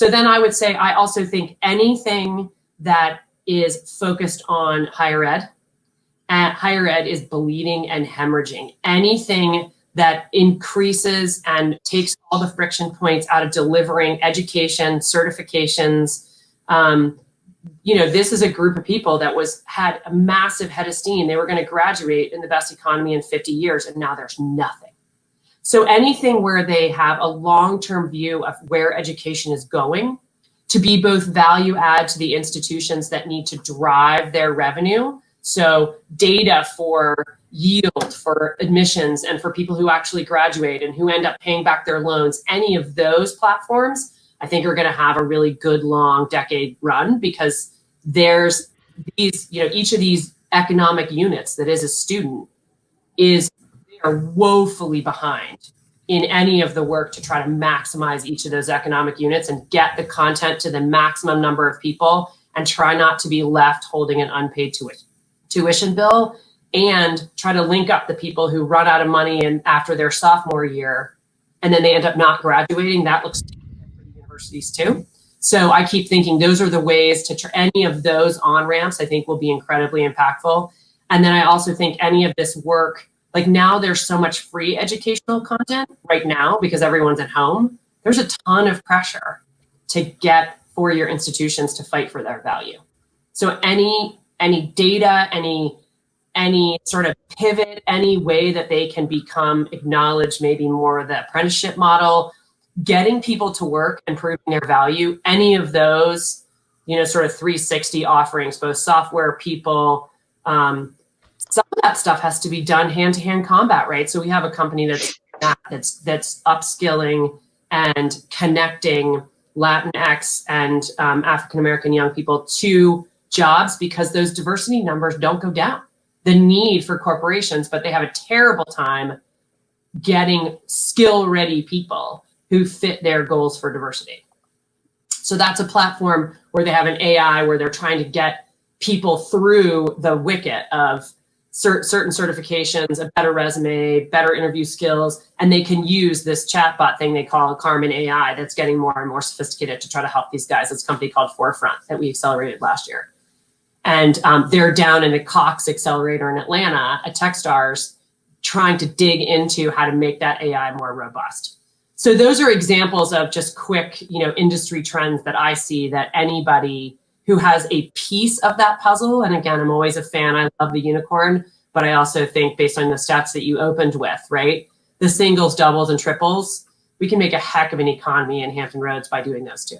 So then I would say, I also think anything that is focused on higher ed, higher ed is bleeding and hemorrhaging. Anything that increases and takes all the friction points out of delivering education, certifications. This is a group of people that had a massive head of steam. They were going to graduate in the best economy in 50 years, and now there's nothing. So anything where they have a long-term view of where education is going to be both value add to the institutions that need to drive their revenue. So data for yield, for admissions, and for people who actually graduate and who end up paying back their loans, any of those platforms, I think are going to have a really good long decade run, because there's these, each of these economic units that is a student they are woefully behind in any of the work to try to maximize each of those economic units and get the content to the maximum number of people and try not to be left holding an unpaid tuition bill, and try to link up the people who run out of money and after their sophomore year and then they end up not graduating. That looks good for the universities too. So I keep thinking those are the ways to any of those on-ramps I think will be incredibly impactful. And then I also think any of this work, like now there's so much free educational content right now because everyone's at home. There's a ton of pressure to get four-year institutions to fight for their value. So any data, any sort of pivot, any way that they can become acknowledged, maybe more of the apprenticeship model, getting people to work and proving their value, any of those, sort of 360 offerings, both software, people, some of that stuff has to be done hand-to-hand combat, right? So we have a company that's upskilling and connecting Latinx and African-American young people to jobs because those diversity numbers don't go down. The need for corporations, but they have a terrible time getting skill-ready people who fit their goals for diversity. So that's a platform where they have an AI where they're trying to get people through the wicket of certain certifications, a better resume, better interview skills, and they can use this chatbot thing they call Carmen AI that's getting more and more sophisticated to try to help these guys. It's a company called Forefront that we accelerated last year. And they're down in the Cox Accelerator in Atlanta at Techstars trying to dig into how to make that AI more robust. So those are examples of just quick, industry trends that I see that anybody who has a piece of that puzzle, and again, I'm always a fan, I love the unicorn, but I also think based on the stats that you opened with, right? The singles, doubles, and triples, we can make a heck of an economy in Hampton Roads by doing those two.